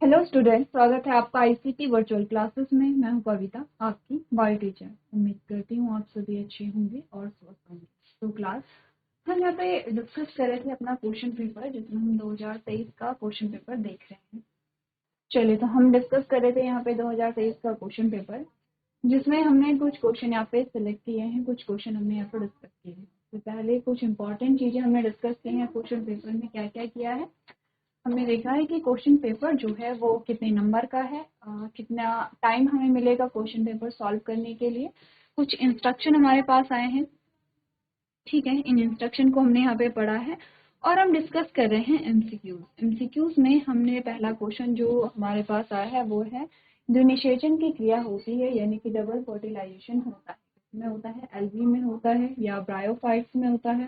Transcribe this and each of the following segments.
Hello student, स्वागत है आपका आईसीटी वर्चुअल क्लासेस में। मैं हूं कविता, आपकी बायो टीचर। उम्मीद करती हूं आप सभी अच्छे होंगे और स्वस्थ होंगे। तो क्लास हम यहाँ पे डिस्कस कर रहे थे अपना क्वेश्चन पेपर, जिसमें हम 2023 का क्वेश्चन पेपर देख रहे हैं। चलिए, तो हम डिस्कस कर रहे थे यहाँ पे 2023 का क्वेश्चन पेपर, जिसमें हमने कुछ क्वेश्चन यहाँ पे सिलेक्ट किए हैं, कुछ क्वेश्चन हमने यहाँ पे डिस्कस किए हैं। तो पहले कुछ इंपॉर्टेंट चीजें हमने डिस्कस की हैं। क्वेश्चन पेपर में क्या क्या किया है, हमने देखा है कि क्वेश्चन पेपर जो है वो कितने नंबर का है, कितना टाइम हमें मिलेगा क्वेश्चन पेपर सॉल्व करने के लिए। कुछ इंस्ट्रक्शन हमारे पास आए हैं, ठीक है। इन इंस्ट्रक्शन को हमने यहाँ पे पढ़ा है और हम डिस्कस कर रहे हैं एमसीक्यूज। एमसीक्यूज में हमने पहला क्वेश्चन जो हमारे पास आया है वो है, जो निषेचन की क्रिया होती है यानी कि डबल फर्टिलाइजेशन होता है, इसमें होता है एल्गी में होता है या ब्रायोफाइट्स में होता है,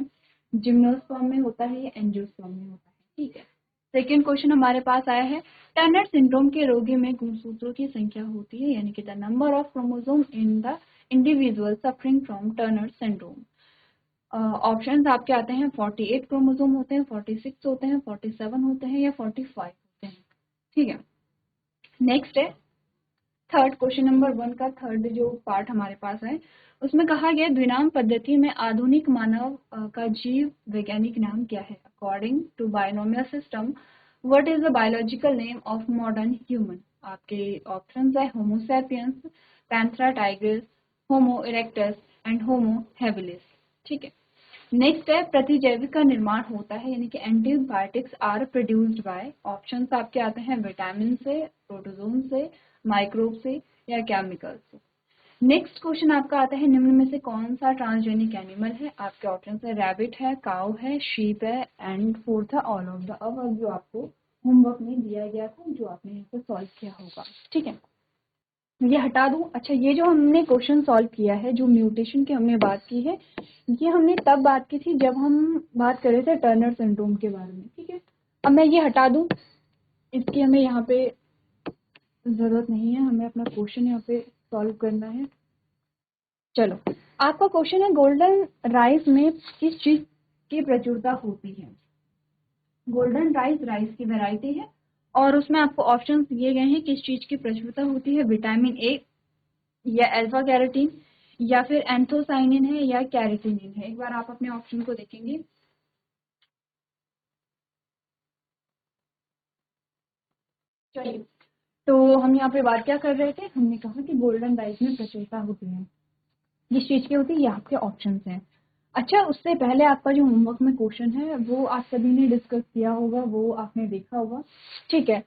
जिम्नोस्पर्म में होता है या एंजियोस्पर्म में होता है, ठीक है। सेकेंड क्वेश्चन हमारे पास आया है, टर्नर सिंड्रोम के रोगी में गुणसूत्रों की संख्या होती है यानी कि the number of chromosome in the individual suffering from Turner syndrome. Options आपके आते हैं 48 क्रोमोसोम होते हैं, 46 होते हैं, 47 होते हैं या 45 होते हैं, ठीक है। नेक्स्ट है थर्ड, क्वेश्चन नंबर 1 का थर्ड जो पार्ट हमारे पास है, उसमें कहा गया द्विनाम पद्धति में आधुनिक मानव का जीव वैज्ञानिक नाम क्या है। According to binomial system what is the biological name of modern human. आपके ऑप्शंस है Homo sapiens, Panthera tigris, Homo erectus and Homo habilis, ठीक है। नेक्स्ट है प्रतिजैविक का निर्माण होता है यानी कि antibiotics are produced by. Options आपके आते हैं विटामिन से, प्रोटोजोन से, माइक्रोब से या केमिकल से। नेक्स्ट क्वेश्चन आपका आता है निम्न में से कौन सा ट्रांसजेनिक एनिमल है। आपके ऑप्शन है रैबिट है, काउ है, शीप है एंड फोर्थ है ऑल ऑफ द अबव, जो आपको होमवर्क में दिया गया था, जो आपने यहाँ पे सॉल्व किया होगा, ठीक है। ये हटा दूं। अच्छा, ये जो हमने क्वेश्चन सॉल्व किया है, जो म्यूटेशन की हमने बात की है, ये हमने तब बात की थी जब हम बात कर रहे थे टर्नर सिंड्रोम के बारे में, ठीक है। अब मैं ये हटा दूं, इसकी हमें यहाँ पे जरूरत नहीं है, हमें अपना क्वेश्चन यहाँ पे सॉल्व करना है। चलो, आपका क्वेश्चन है गोल्डन राइस में किस चीज की प्रचुरता होती है। गोल्डन राइस राइस की वैरायटी है और उसमें आपको ऑप्शंस दिए गए हैं किस चीज की प्रचुरता होती है। विटामिन ए या अल्फा कैरोटीन या फिर एंथोसाइनिन है या कैरोटीनिन है। एक बार आप अपने ऑप्शन को देखेंगे। चलिए, तो हम यहाँ पे बात क्या कर रहे थे, हमने कहा कि गोल्डन राइस में प्रचुरता होती है, किस चीज की होती है, ये आपके ऑप्शन हैं। अच्छा, उससे पहले आपका जो होमवर्क में क्वेश्चन है वो आप सभी ने डिस्कस किया होगा, वो आपने देखा होगा, ठीक है।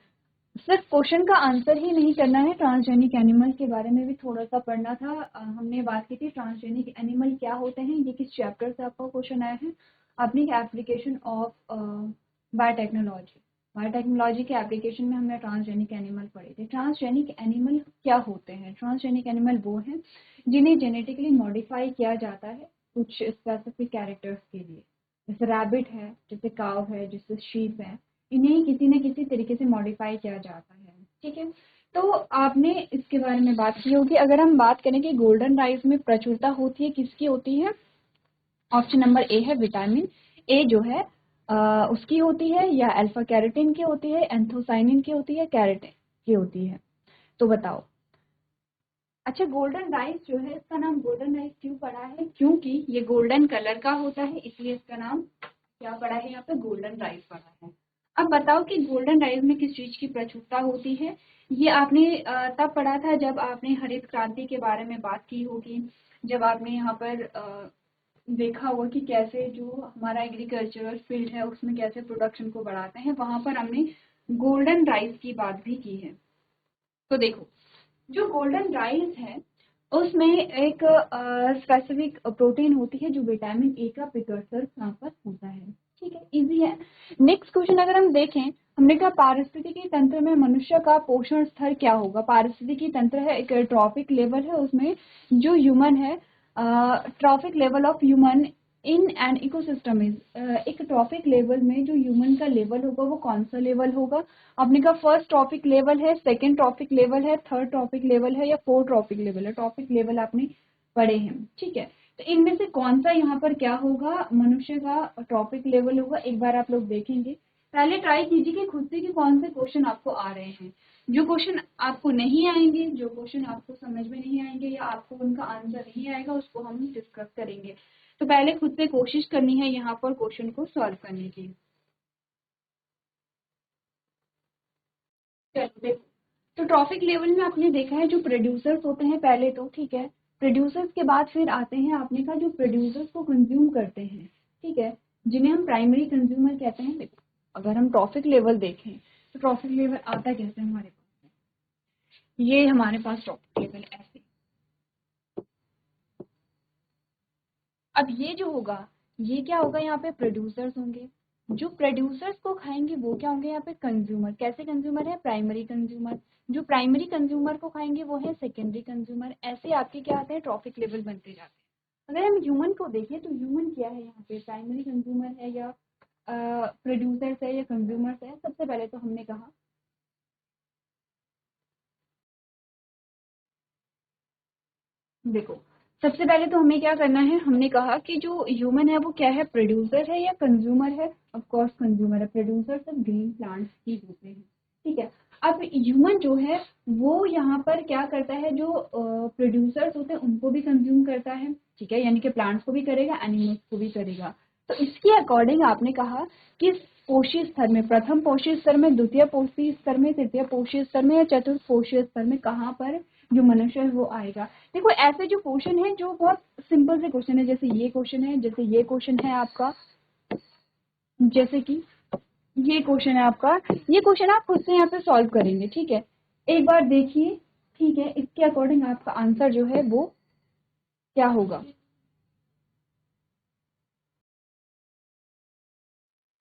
सिर्फ क्वेश्चन का आंसर ही नहीं करना है, ट्रांसजेनिक एनिमल के बारे में भी थोड़ा सा पढ़ना था। हमने बात की थी ट्रांसजेनिक एनिमल क्या होते हैं, ये किस चैप्टर से आपका क्वेश्चन आया है। अपनी एप्लीकेशन ऑफ बायोटेक्नोलॉजी, बायोटेक्नोलॉजी के एप्लीकेशन में हमने ट्रांसजेनिक एनिमल पढ़े थे। ट्रांसजेनिक एनिमल क्या होते हैं, ट्रांसजेनिक एनिमल वो हैं जिन्हें जेनेटिकली मॉडिफाई किया जाता है कुछ स्पेसिफिक कैरेक्टर्स के लिए। जैसे रैबिट है, जैसे काव है, जैसे शीप है, इन्हें किसी न किसी तरीके से मॉडिफाई किया जाता है, ठीक है। तो आपने इसके बारे में बात की होगी। अगर हम बात करें कि गोल्डन राइस में प्रचुरता होती है, किसकी होती है, ऑप्शन नंबर ए है विटामिन ए जो है उसकी होती है, या अल्फा कैरोटीन की होती है, एंथोसाइनिन की होती है, कैरोटीन की होती है। तो बताओ। अच्छा, गोल्डन राइस जो है, इसका नाम गोल्डन राइस क्यों पड़ा है, क्योंकि ये गोल्डन कलर का होता है, इसलिए इसका नाम क्या पड़ा है, यहाँ पे गोल्डन राइस पड़ा है। अब बताओ कि गोल्डन राइस में किस चीज की प्रचुरता होती है। ये आपने तब पढ़ा था जब आपने हरित क्रांति के बारे में बात की होगी, जब आपने यहाँ पर देखा होगा कि कैसे जो हमारा एग्रीकल्चरल फील्ड है उसमें कैसे प्रोडक्शन को बढ़ाते हैं, वहां पर हमने गोल्डन राइस की बात भी की है। तो देखो, जो गोल्डन राइस है उसमें एक स्पेसिफिक प्रोटीन होती है जो विटामिन ए का प्रिकर्सर यहाँ पर होता है, ठीक है, इजी है। नेक्स्ट क्वेश्चन अगर हम देखें, हमने कहा पारिस्थितिकी तंत्र में मनुष्य का पोषण स्तर क्या होगा। पारिस्थितिकी तंत्र है एक ट्रॉफिक लेवल है, उसमें जो ह्यूमन है, trophic level of human in an ecosystem is, एक ट्रॉफिक लेवल में जो ह्यूमन का लेवल होगा वो कौन सा लेवल होगा। आपने कहा फर्स्ट ट्रॉफिक लेवल है, सेकंड ट्रॉफिक लेवल है, थर्ड ट्रॉफिक लेवल है या फोर्थ ट्रॉफिक लेवल है। ट्रॉफिक लेवल आपने पढ़े हैं, ठीक है। तो इनमें से कौन सा यहाँ पर क्या होगा, मनुष्य का ट्रॉफिक लेवल होगा। एक बार आप लोग देखेंगे पहले ट्राई कीजिए कि खुद से कि कौन से क्वेश्चन आपको आ रहे हैं। जो क्वेश्चन आपको नहीं आएंगे, जो क्वेश्चन आपको समझ में नहीं आएंगे या आपको उनका आंसर नहीं आएगा, उसको हम डिस्कस करेंगे। तो पहले खुद से कोशिश करनी है यहाँ पर क्वेश्चन को सॉल्व करने की। चलो देखो, तो ट्रॉफिक लेवल में आपने देखा है जो प्रोड्यूसर्स होते हैं पहले तो, ठीक है, प्रोड्यूसर्स के बाद फिर आते हैं आपने कहा जो प्रोड्यूसर्स को कंज्यूम करते हैं, ठीक है, जिन्हें हम प्राइमरी कंज्यूमर कहते हैं। देखो अगर हम ट्रॉफिक लेवल देखें तो ट्रॉफिक लेवल आता कैसे हमारे पास, ये हमारे पास ट्रॉफिक लेवल ऐसे। अब ये जो होगा, ये क्या होगा, यहाँ पे प्रोड्यूसर्स होंगे, जो प्रोड्यूसर्स को खाएंगे वो क्या होंगे यहाँ पे कंज्यूमर। कैसे कंज्यूमर है, प्राइमरी कंज्यूमर। जो प्राइमरी कंज्यूमर को खाएंगे वो है सेकेंडरी कंज्यूमर। ऐसे आपके क्या आते हैं, ट्रॉफिक लेवल बनते जाते हैं। अगर हम ह्यूमन को देखें तो ह्यूमन क्या है यहाँ पे, प्राइमरी कंज्यूमर है या प्रोड्यूसर्स है या कंज्यूमर्स है। सबसे पहले तो हमने कहा, देखो सबसे पहले तो हमें क्या करना है, हमने कहा कि जो ह्यूमन है वो क्या है, प्रोड्यूसर है या कंज्यूमर है। ऑफ कोर्स कंज्यूमर है, प्रोड्यूसर सब ग्रीन प्लांट्स ही होते हैं, ठीक है। अब ह्यूमन जो है वो यहाँ पर क्या करता है, जो प्रोड्यूसर्स होते हैं उनको भी कंज्यूम करता है, ठीक है, यानी कि प्लांट्स को भी करेगा, एनिमल्स को भी करेगा। तो इसके अकॉर्डिंग आपने कहा कि पोषी स्तर में, प्रथम पोषी स्तर में, द्वितीय पोषी स्तर में, तृतीय पोषी स्तर में या चतुर्थ पोषी स्तर में कहाँ पर जो मनुष्य है वो आएगा। देखो ऐसे जो क्वेश्चन है जो बहुत सिंपल से क्वेश्चन है, जैसे ये क्वेश्चन है, जैसे ये क्वेश्चन है आपका, जैसे कि ये क्वेश्चन है आपका, ये क्वेश्चन आप खुद से यहाँ पे सॉल्व करेंगे, ठीक है। एक बार देखिए, ठीक है, इसके अकॉर्डिंग आपका आंसर जो है वो क्या होगा।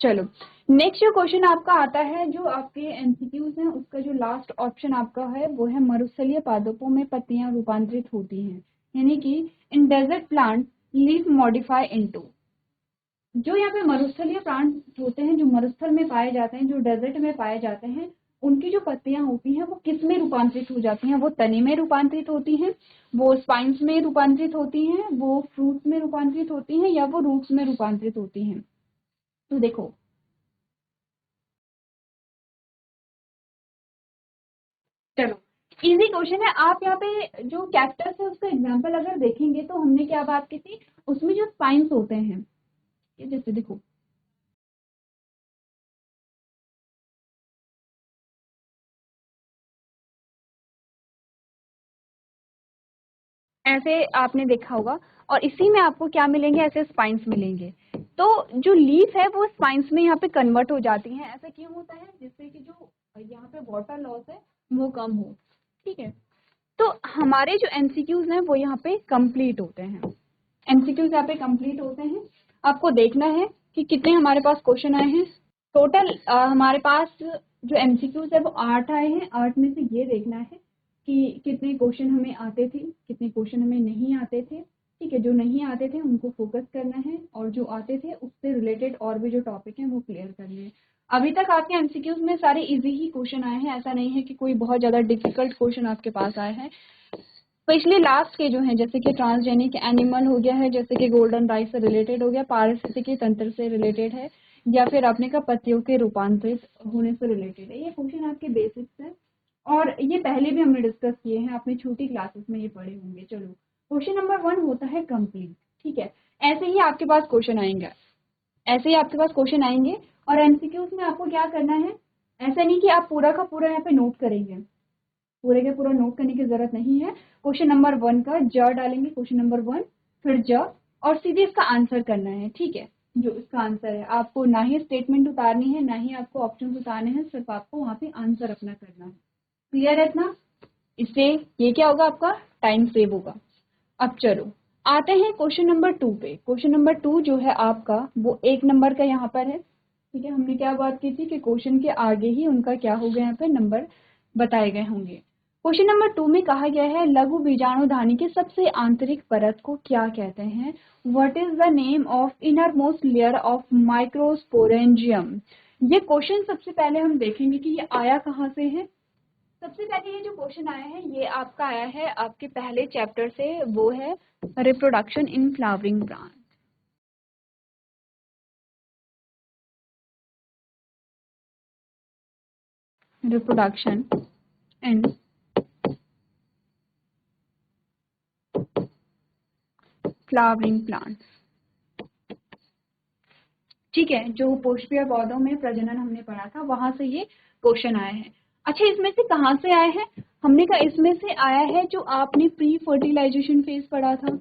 चलो नेक्स्ट जो क्वेश्चन आपका आता है, जो आपके एमसीक्यूज हैं, उसका जो लास्ट ऑप्शन आपका है वो है मरुस्थलीय पादपों में पत्तियां रूपांतरित होती हैं, यानी कि in desert plant leaf modify into. जो यहाँ पे मरुस्थलीय प्लांट होते हैं, जो मरुस्थल में पाए जाते हैं, जो डेजर्ट में पाए जाते हैं, उनकी जो पत्तियां होती हैं वो किस में रूपांतरित हो जाती हैं, वो तने में रूपांतरित होती हैं, वो स्पाइन्स में रूपांतरित होती हैं, वो फ्रूट्स में रूपांतरित होती हैं, या वो रूट्स में रूपांतरित होती हैं। तो देखो चलो इजी क्वेश्चन है। आप यहाँ पे जो कैक्टस है उसका एग्जांपल अगर देखेंगे तो हमने क्या बात की थी, उसमें जो स्पाइन्स होते हैं, ये जैसे देखो ऐसे आपने देखा होगा, और इसी में आपको क्या मिलेंगे, ऐसे स्पाइन्स मिलेंगे। तो जो लीफ है वो स्पाइन्स में यहाँ पे कन्वर्ट हो जाती हैं। ऐसा क्यों होता है, जिससे कि जो यहाँ पे वाटर लॉस है वो कम हो, ठीक है। तो हमारे जो एमसीक्यूज हैं वो यहाँ पे कंप्लीट होते हैं, एमसीक्यूज यहाँ पे कंप्लीट होते हैं। आपको देखना है कि कितने हमारे पास क्वेश्चन आए हैं टोटल। हमारे पास जो एमसीक्यूज है वो 8 आए हैं। 8 में से ये देखना है कि कितने क्वेश्चन हमें आते थे, कितने क्वेश्चन हमें नहीं आते थे, ठीक है। जो नहीं आते थे उनको फोकस करना है, और जो आते थे उससे रिलेटेड और भी जो टॉपिक हैं वो क्लियर करने हैं। अभी तक आपके एमसीक्यूज में सारे इजी ही क्वेश्चन आए हैं, ऐसा नहीं है कि कोई बहुत ज्यादा डिफिकल्ट क्वेश्चन आपके पास आए हैं। पिछले लास्ट के जो हैं, जैसे कि ट्रांसजेनिक एनिमल हो गया है, जैसे कि गोल्डन राइस से रिलेटेड हो गया, पारिस्थितिकी तंत्र से रिलेटेड है, या फिर आपने का पत्तियों के रूपांतरित होने से रिलेटेड है। ये क्वेश्चन आपके बेसिक्स है, और ये पहले भी हमने डिस्कस किए हैं, आपने छोटी क्लासेस में ये पढ़े होंगे। चलो क्वेश्चन नंबर 1 होता है कंप्लीट, ठीक है। ऐसे ही आपके पास क्वेश्चन आएंगे, ऐसे ही आपके पास क्वेश्चन आएंगे, और एमसीक्यूज में आपको क्या करना है, ऐसा नहीं कि आप पूरा का पूरा यहाँ पे नोट करेंगे, पूरे के पूरा नोट करने की जरूरत नहीं है। क्वेश्चन नंबर 1 का ज डालेंगे, क्वेश्चन नंबर 1 फिर ज, और सीधे इसका आंसर करना है, ठीक है। जो इसका आंसर है, आपको ना ही स्टेटमेंट उतारनी है, ना ही आपको ऑप्शन उतारने हैं, सिर्फ आपको वहां पे आंसर अपना करना है। क्लियर है इतना। इससे ये क्या होगा, आपका टाइम सेव होगा। अब चलो आते हैं क्वेश्चन नंबर 2 पे। क्वेश्चन नंबर 2 जो है आपका वो 1 नंबर का यहाँ पर है, ठीक है। हमने क्या बात की थी कि क्वेश्चन के आगे ही उनका क्या हो गया, यहाँ पे नंबर बताए गए होंगे। क्वेश्चन नंबर 2 में कहा गया है लघु बीजाणुधानी की सबसे आंतरिक परत को क्या कहते हैं, what is the name of inner most layer of microsporangium. ये क्वेश्चन सबसे पहले हम देखेंगे कि ये आया कहाँ से है। सबसे पहले ये जो क्वेश्चन आया है ये आपका आया है आपके पहले चैप्टर से, वो है reproduction in flowering plant. Reproduction in flowering plants. ठीक है, जो पुष्पीय पौधों में प्रजनन हमने पढ़ा था वहां से ये क्वेश्चन आया है। अच्छा, इसमें से कहाँ से आए हैं? हमने कहा इसमें से आया है जो आपने प्री फर्टिलाइजेशन फेज पढ़ा था।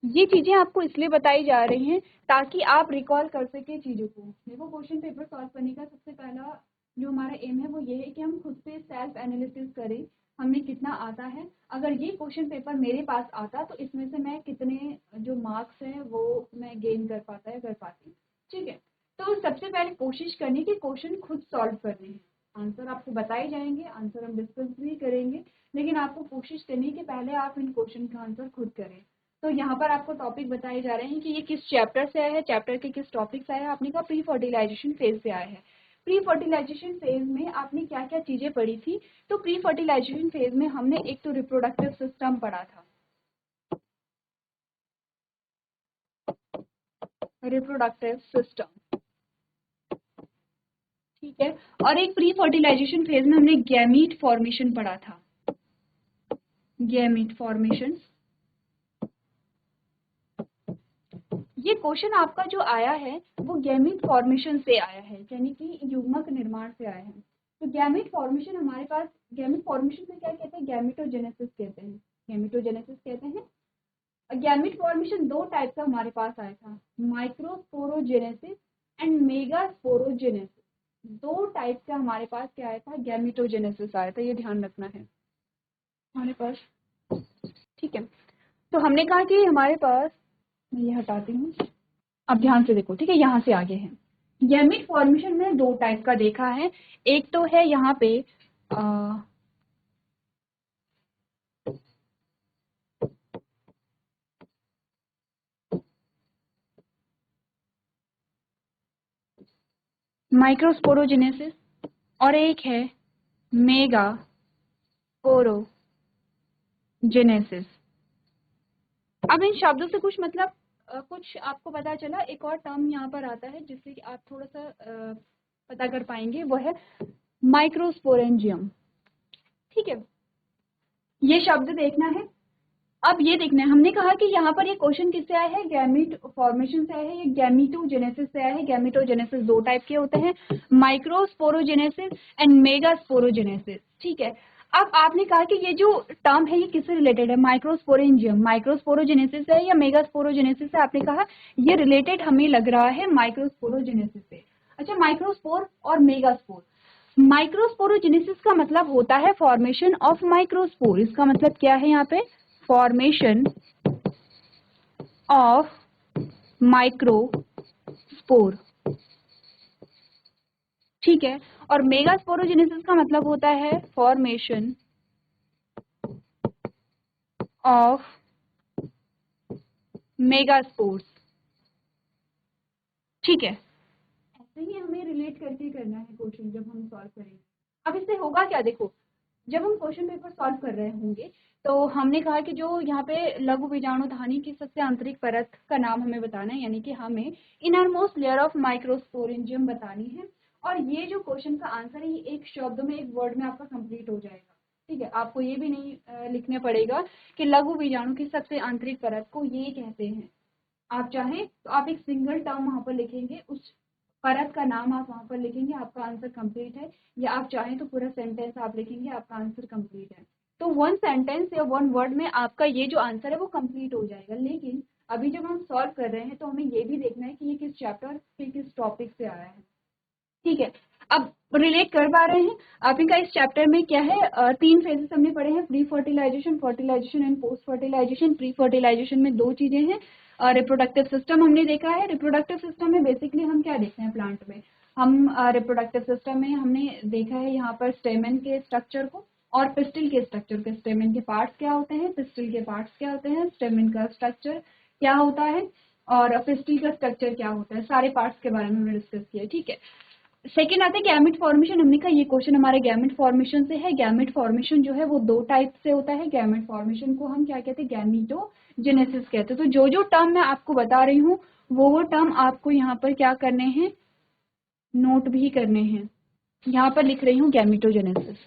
ये चीजें आपको इसलिए बताई जा रही हैं ताकि आप रिकॉल कर सके चीजों को। देखो, क्वेश्चन पेपर सॉल्व करने का सबसे पहला जो हमारा एम है वो ये है कि हम खुद से सेल्फ एनालिसिस करें, हमें कितना आता है। अगर ये क्वेश्चन पेपर मेरे पास आता तो इसमें से मैं कितने जो मार्क्स हैं वो मैं गेन कर पाता है कर पाती। ठीक है, तो सबसे पहले कोशिश करनी कि क्वेश्चन खुद सॉल्व करने हैं। आंसर आपको बताए जाएंगे, आंसर हम डिस्कस भी करेंगे, लेकिन आपको कोशिश करनी है कि पहले आप इन क्वेश्चन का आंसर खुद करें। तो यहाँ पर आपको टॉपिक बताए जा रहे हैं कि ये किस चैप्टर से आया है, चैप्टर के किस टॉपिक से आया है। आपने कहा प्री फर्टिलाइजेशन फेज से आया है। प्री फर्टिलाइजेशन फेज में आपने क्या क्या चीजें पढ़ी थी? तो प्री फर्टिलाइजेशन फेज में हमने एक तो रिप्रोडक्टिव सिस्टम पढ़ा था, रिप्रोडक्टिव सिस्टम। ठीक है, और एक प्री फर्टिलाइजेशन फेज में हमने गैमीट फॉर्मेशन पढ़ा था, गैमीट फॉर्मेशन। ये क्वेश्चन आपका जो आया है वो गैमीट फॉर्मेशन से आया है, यानी कि युग्मक निर्माण से आया है। तो गैमीट फॉर्मेशन हमारे पास, गैमीट फॉर्मेशन में क्या कहते हैं? गैमेटोजेनेसिस कहते हैं, गैमेटोजेनेसिस कहते हैं। गैमीट फॉर्मेशन दो टाइप का हमारे पास आया था, माइक्रोस्पोरोजेनेसिस एंड मेगास्पोरोजेनेसिस। दो टाइप का हमारे पास क्या आया था? गैमेटोजेनेसिस आया था, ये ध्यान रखना है हमारे पास। ठीक है, तो हमने कहा कि हमारे पास, मैं ये हटाती हूँ, अब ध्यान से देखो। ठीक है, यहाँ से आगे है। गैमीट फॉर्मेशन में दो टाइप का देखा है। एक तो है यहाँ पे माइक्रोस्पोरोजेनेसिस और एक है मेगा स्पोरोजेनेसिस। अब इन शब्दों से कुछ मतलब कुछ आपको पता चला। एक और टर्म यहाँ पर आता है जिससे कि आप थोड़ा सा पता कर पाएंगे, वो है माइक्रोस्पोरेंजियम। ठीक है, ये शब्द देखना है। अब ये देखना है, हमने कहा कि यहाँ पर ये क्वेश्चन किससे आया है? गैमीट फॉर्मेशन से आया है, ये गैमीटोजेनेसिस से आया है। गैमीटोजेनेसिस दो टाइप के होते हैं, माइक्रोस्पोरोजेनेसिस एंड मेगास्पोरोजेनेसिस। ठीक है, अब आपने कहा कि ये जो टर्म है ये किससे रिलेटेड है? माइक्रोस्पोरेंजियम, माइक्रोस्पोरोजेनेसिस है या मेगास्पोरोजेनेसिस है? आपने कहा ये रिलेटेड हमें लग रहा है माइक्रोस्पोरोजेनेसिस से। अच्छा, माइक्रोस्पोर और मेगास्पोर। माइक्रोस्पोरोजेनेसिस का मतलब होता है फॉर्मेशन ऑफ माइक्रोस्पोर। इसका मतलब क्या है यहाँ पे? Formation of microspore. ठीक है, और मेगास्पोरोजेनेसिस का मतलब होता है फॉर्मेशन ऑफ मेगास्पोर्स। ठीक है, ऐसे ही हमें रिलेट करके करना है क्वेश्चन जब हम सॉल्व करेंगे। अब इससे होगा क्या? देखो, जब हम क्वेश्चन पेपर सॉल्व कर रहे होंगे तो हमने कहा कि जो यहाँ पे लघु बीजाणुधानी की सबसे आंतरिक परत का नाम हमें बताना है, यानी कि हमें इनरमोस्ट लेयर ऑफ माइक्रोस्पोरेंजियम बतानी है। और ये जो क्वेश्चन का आंसर है ये एक शब्द में, एक वर्ड में आपका कंप्लीट हो जाएगा। ठीक है, आपको ये भी नहीं लिखना पड़ेगा कि लघु बीजाणु की सबसे आंतरिक परत को ये कहते हैं। आप चाहें तो आप एक सिंगल टर्म वहां पर लिखेंगे, उस परत का नाम आप वहां पर लिखेंगे, आपका आंसर कंप्लीट है। या आप चाहें तो पूरा सेंटेंस आप लिखेंगे, आपका आंसर कंप्लीट है। तो वन सेंटेंस या वन वर्ड में आपका ये जो आंसर है वो कंप्लीट हो जाएगा। लेकिन अभी जब हम सॉल्व कर रहे हैं तो हमें ये भी देखना है कि ये किस चैप्टर से, किस टॉपिक से आया है। ठीक है, अब रिलेट कर पा रहे हैं? आपने का इस चैप्टर में क्या है, तीन फेजेस हमने पढ़े हैं, pre fertilization, fertilization and post fertilization. Pre fertilization में दो चीजें हैं, रिप्रोडक्टिव सिस्टम हमने देखा है। रिप्रोडक्टिव सिस्टम में बेसिकली हम क्या देखते हैं प्लांट में? हम रिप्रोडक्टिव सिस्टम में हमने देखा है यहाँ पर स्टेमन के स्ट्रक्चर को और पिस्टिल के स्ट्रक्चर के। स्टेमन के पार्ट्स क्या होते हैं, पिस्टिल के पार्ट्स क्या होते हैं, स्टेमन का स्ट्रक्चर क्या होता है और पिस्टिल का स्ट्रक्चर क्या होता है, सारे पार्ट्स के बारे में हमने डिस्कस किया। ठीक है, सेकेंड आता है गैमेट फॉर्मेशन। हमने कहा ये क्वेश्चन हमारे गैमेट फॉर्मेशन से है। गैमेट फॉर्मेशन जो है वो दो टाइप से होता है। गैमेट फॉर्मेशन को हम क्या कहते हैं, गैमीटोजेनेसिस कहते हैं। तो जो जो टर्म मैं आपको बता रही हूँ वो टर्म आपको यहाँ पर क्या करने हैं, नोट भी करने हैं। यहाँ पर लिख रही हूँ गैमीटोजेनेसिस।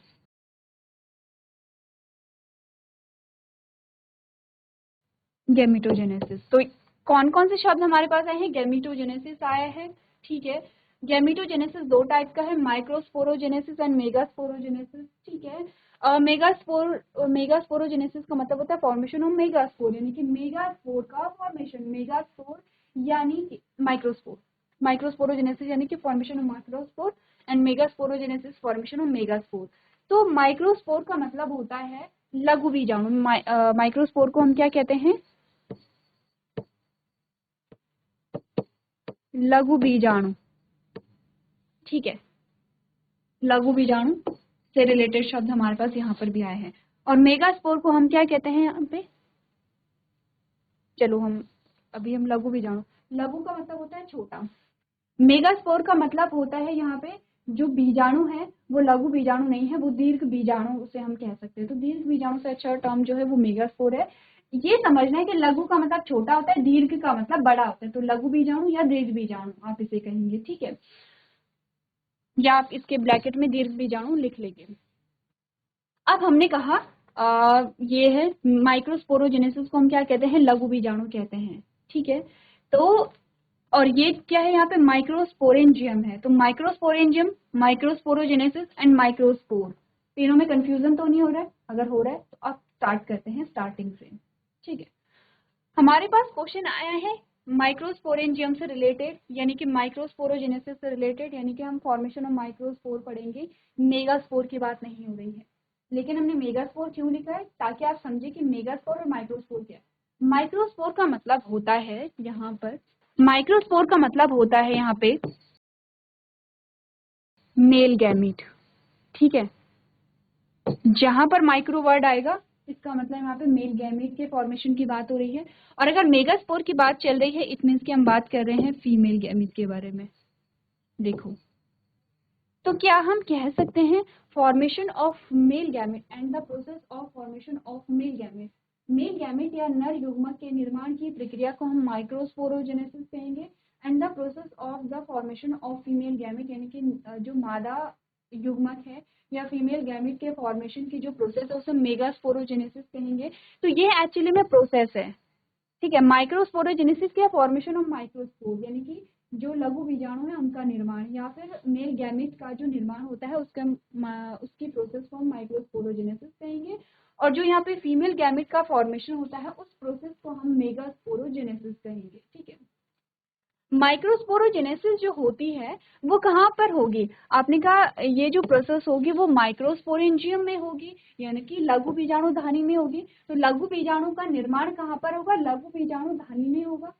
गैमीटोजेनेसिस तो कौन कौन से शब्द हमारे पास आए हैं, गैमीटोजेनेसिस आया है, ठीक है। गैमीटोजेनेसिस दो टाइप का है, माइक्रोस्पोरोजेनेसिस एंड मेगास्पोरोजेनेसिस, ठीक है। मेगास्पोरोजेनेसिस का मतलब होता है फॉर्मेशन ऑफ मेगास्पोर, यानी कि मेगास्पोर का फॉर्मेशन। मेगास्पोर यानी कि माइक्रोस्पोर, माइक्रोस्पोरोजेनेसिस यानी कि formation of microspore and megasporogenesis formation of megaspore. तो माइक्रोस्पोर का मतलब होता है लघु बीजाणु। माइक्रोस्पोर को हम क्या कहते हैं, लघु बीजाणु, ठीक है। लघु बीजाणु से रिलेटेड शब्द हमारे पास यहाँ पर भी आए हैं। और मेगास्पोर को हम क्या कहते हैं यहाँ पे, चलो हम लघु बीजाणु, लघु का मतलब होता है छोटा, मेगास्पोर का मतलब होता है यहाँ पे जो बीजाणु है वो लघु बीजाणु नहीं है, वो दीर्घ बीजाणु उसे हम कह सकते हैं। तो दीर्घ बीजाणु से अच्छा टर्म जो है वो मेगास्पोर है। ये समझना है कि लघु का मतलब छोटा होता है, दीर्घ का मतलब बड़ा होता है। तो लघु बीजाणु या दीर्घ बीजाणु आप इसे कहेंगे, ठीक है। या आप इसके ब्रैकेट में दीर्घ बीजाणु लिख लेंगे। अब हमने कहा ये है माइक्रोस्पोरोजेनेसिस को हम क्या कहते हैं, लघु बीजाणु कहते हैं, ठीक है। तो और ये क्या है, यहाँ पे माइक्रोस्पोरेंजियम है। तो माइक्रोस्पोरेंजियम, माइक्रोस्पोरोजेनेसिस एंड माइक्रोस्पोर, तीनों में कंफ्यूजन तो नहीं हो रहा है? अगर हो रहा है तो आप स्टार्ट करते हैं स्टार्टिंग से, ठीक है। हमारे पास क्वेश्चन आया है माइक्रोस्पोरेंजियम से रिलेटेड, यानी कि माइक्रोस्पोरोजेनेसिस से रिलेटेड, यानी कि हम फॉर्मेशन ऑफ माइक्रोस्पोर पढ़ेंगे। मेगास्पोर की बात नहीं हो रही है, लेकिन हमने मेगास्पोर क्यों लिखा है, ताकि आप समझे कि मेगास्पोर और माइक्रोस्पोर क्या है। माइक्रोस्पोर का मतलब होता है यहाँ पर, माइक्रोस्पोर का मतलब होता है यहाँ पे मेल गैमीट, ठीक है। जहां पर माइक्रो वर्ड आएगा इसका मतलब यहाँ पे मेल गैमीट के फॉर्मेशन की बात हो रही है। और अगर मेगास्पोर की बात चल रही है इट मीन्स कि हम बात कर रहे हैं फीमेल गैमीट के बारे में। देखो, तो क्या हम कह सकते हैं formation of male gamete and the process of formation of male gamete, male gamete या नर युग्मक के निर्माण की प्रक्रिया को हम माइक्रोस्पोरोजेनेसिस कहेंगे। And the process of the formation of female gamete, यानी कि जो मादा युग्मक है या फीमेल गैमेट के फॉर्मेशन की जो प्रोसेस है उसे मेगास्पोरोजेनेसिस कहेंगे। तो ये एक्चुअली में प्रोसेस है, ठीक है। माइक्रोस्पोरोजेनेसिस क्या, फॉर्मेशन ऑफ माइक्रोस्पोर, यानी कि जो लघु बीजाणु है उनका निर्माण, या फिर मेल गैमेट का जो निर्माण होता है उसका उसकी प्रोसेस को हम माइक्रोस्पोरोजेनेसिस कहेंगे। और जो यहाँ पे फीमेल गैमेट का फॉर्मेशन होता है उस प्रोसेस को हम मेगास्पोरोजेनेसिस कहेंगे, ठीक है। माइक्रोस्पोरोजेनेसिस जो होती है वो कहाँ पर होगी, आपने कहा ये जो प्रोसेस होगी वो माइक्रोस्पोरेंजियम में होगी, यानी कि लघु बीजाणु धानी में होगी। तो लघु बीजाणु का निर्माण कहाँ पर होगा, लघु बीजाणु धानी में होगा।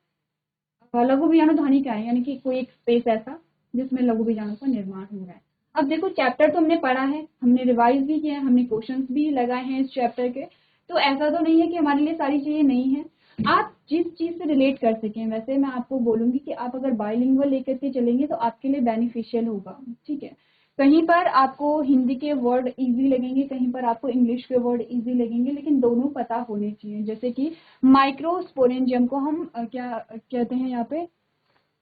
लघु बीजाणु धानी क्या है, यानी कि कोई एक स्पेस ऐसा जिसमें लघु बीजाणु का निर्माण हो रहा है। अब देखो चैप्टर तो हमने पढ़ा है, हमने रिवाइज भी किया है, हमने क्वेश्चंस भी लगाए हैं इस चैप्टर के। तो ऐसा तो नहीं है कि हमारे लिए सारी चीजें नहीं है, आप जिस चीज से रिलेट कर सकें। वैसे मैं आपको बोलूंगी कि आप अगर बायलिंगुअल लेकर के चलेंगे तो आपके लिए बेनिफिशियल होगा, ठीक है। कहीं पर आपको हिंदी के वर्ड इजी लगेंगे, कहीं पर आपको इंग्लिश के वर्ड इजी लगेंगे, लेकिन दोनों पता होने चाहिए। जैसे कि माइक्रोस्पोरेंजियम को हम क्या कहते हैं, यहाँ पे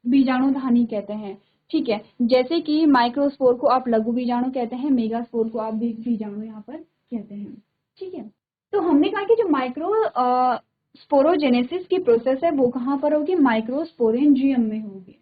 बीजाणु धानी कहते हैं, ठीक है। जैसे कि माइक्रोस्पोर को आप लघु बीजाणु कहते हैं, मेगास्पोर को आप बीजाणु यहाँ पर कहते हैं, ठीक है। तो हमने कहा कि जो माइक्रो स्पोरोजेनेसिस की प्रोसेस है वो कहाँ पर होगी, माइक्रोस्पोरेंजियम में होगी।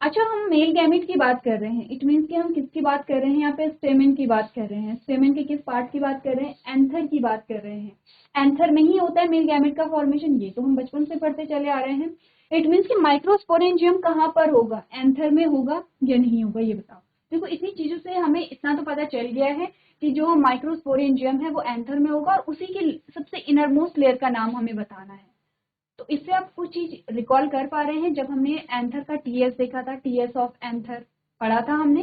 अच्छा, हम मेल गैमेट की बात कर रहे हैं, इट मीन्स कि हम किसकी बात कर रहे हैं, यहाँ पे स्टेमेन की बात कर रहे हैं। स्टेमेन के किस पार्ट की बात कर रहे हैं, एंथर की बात कर रहे हैं। एंथर में ही होता है मेल गैमेट का फॉर्मेशन, ये तो हम बचपन से पढ़ते चले आ रहे हैं। इट मीन्स कि माइक्रोस्पोरेंजियम कहाँ पर होगा, एंथर में होगा या नहीं होगा, ये बताओ। देखो इतनी चीजों से हमें इतना तो पता चल गया है कि जो माइक्रोस्पोरेंजियम है वो एंथर में होगा, और उसी की सबसे इनरमोस्ट लेयर का नाम हमें बताना है। तो इससे आप कुछ चीज रिकॉल कर पा रहे हैं। जब हमने एंथर का टीएस देखा था, टीएस ऑफ एंथर पढ़ा था हमने,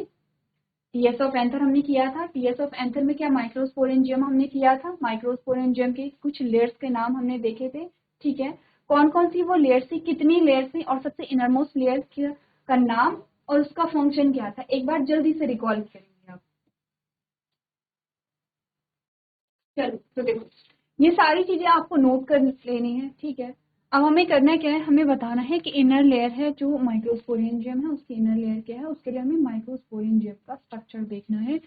टीएस ऑफ एंथर हमने किया था। टीएस ऑफ एंथर में क्या माइक्रोस्पोरेंजियम हमने किया था, माइक्रोस्पोरेंजियम के कुछ लेयर्स के नाम हमने देखे थे, ठीक है। कौन कौन सी वो लेयर्स थी, कितनी लेयर्स थी, और सबसे इनरमोस्ट लेयर का नाम और उसका फंक्शन क्या था, एक बार जल्दी से रिकॉल करेंगे आप। चलो तो देखो, ये सारी चीजें आपको नोट कर लेनी है, ठीक है। अब हमें करना क्या है, हमें बताना है कि इनर लेयर है जो माइक्रोस्पोरेंजियम है, उसकी इनर लेयर क्या है, उसके लिए हमें माइक्रोस्पोरेंजियम का स्ट्रक्चर देखना है।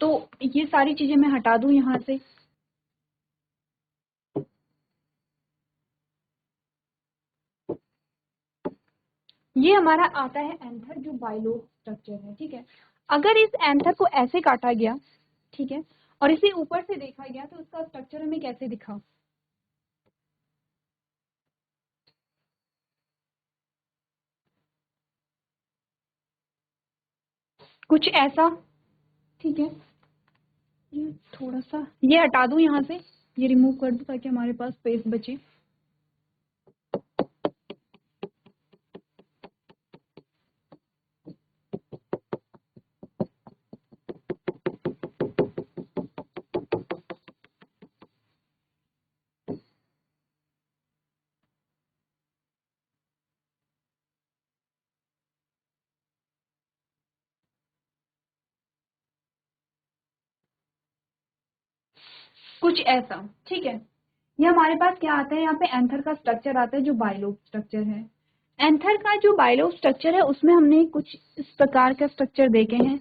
तो ये सारी चीजें मैं हटा दूं यहाँ से। ये हमारा आता है एंथर जो बाइलोब स्ट्रक्चर है, ठीक है। अगर इस एंथर को ऐसे काटा गया, ठीक है, और इसे ऊपर से देखा गया तो उसका स्ट्रक्चर हमें कैसे दिखा, कुछ ऐसा, ठीक है। ये थोड़ा सा ये हटा दूं यहाँ से, ये रिमूव कर दूं ताकि हमारे पास स्पेस बचे। कुछ ऐसा, ठीक है। ये हमारे पास क्या आता है, यहाँ पे एंथर का स्ट्रक्चर आता है जो बाइलोब स्ट्रक्चर है। एंथर का जो बाइलोब स्ट्रक्चर है उसमें हमने कुछ इस प्रकार का स्ट्रक्चर देखे हैं,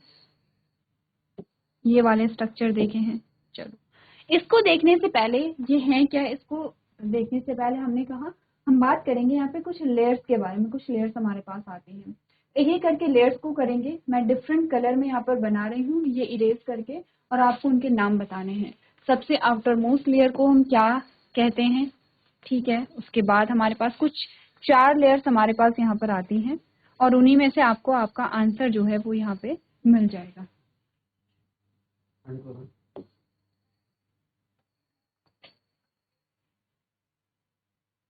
ये वाले स्ट्रक्चर देखे हैं। चलो इसको देखने से पहले, ये है क्या, इसको देखने से पहले हमने कहा हम बात करेंगे यहाँ पे कुछ लेयर्स के बारे में। कुछ लेयर्स हमारे पास आते हैं, एक एक करके लेयर्स को करेंगे। मैं डिफरेंट कलर में यहाँ पर बना रही हूँ ये इरेज करके, और आपको उनके नाम बताने हैं। सबसे आउटर मोस्ट लेयर को हम क्या कहते हैं, ठीक है। उसके बाद हमारे पास कुछ 4 लेयर्स हमारे पास यहाँ पर आती हैं, और उन्हीं में से आपको आपका आंसर जो है वो यहाँ पे मिल जाएगा।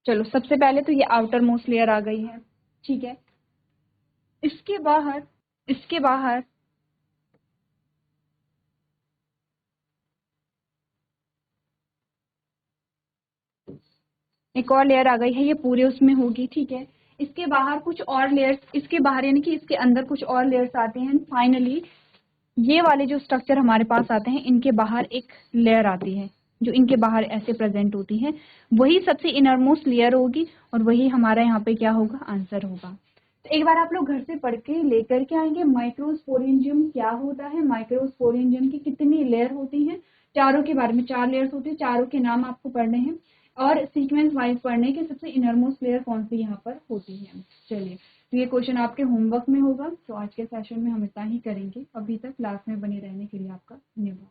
चलो सबसे पहले तो ये आउटर मोस्ट लेयर आ गई है, ठीक है। इसके बाहर एक और लेयर आ गई है, ये पूरे उसमें होगी, ठीक है। इसके बाहर कुछ और लेयर्स, इसके बाहर यानी कि इसके अंदर कुछ और लेयर्स आते हैं। फाइनली ये वाले जो स्ट्रक्चर हमारे पास आते हैं, इनके बाहर एक लेयर आती है जो इनके बाहर ऐसे प्रेजेंट होती है। वही सबसे इनरमोस्ट लेयर होगी, और वही हमारा यहाँ पे क्या होगा, आंसर होगा। तो एक बार आप लोग घर से पढ़ के लेकर के आएंगे माइक्रोस्पोरेंजियम क्या होता है, माइक्रोस्पोरेंजियम की कितनी लेयर होती हैं, चारों के बारे में। 4 लेयर्स होती है, चारों के नाम आपको पढ़ने हैं, और सीक्वेंस वाइज पढ़ने के सबसे इनरमोस्ट लेयर कौन सी यहाँ पर होती है। चलिए, तो ये क्वेश्चन आपके होमवर्क में होगा। तो आज के सेशन में हम इतना ही करेंगे। अभी तक क्लास में बने रहने के लिए आपका धन्यवाद।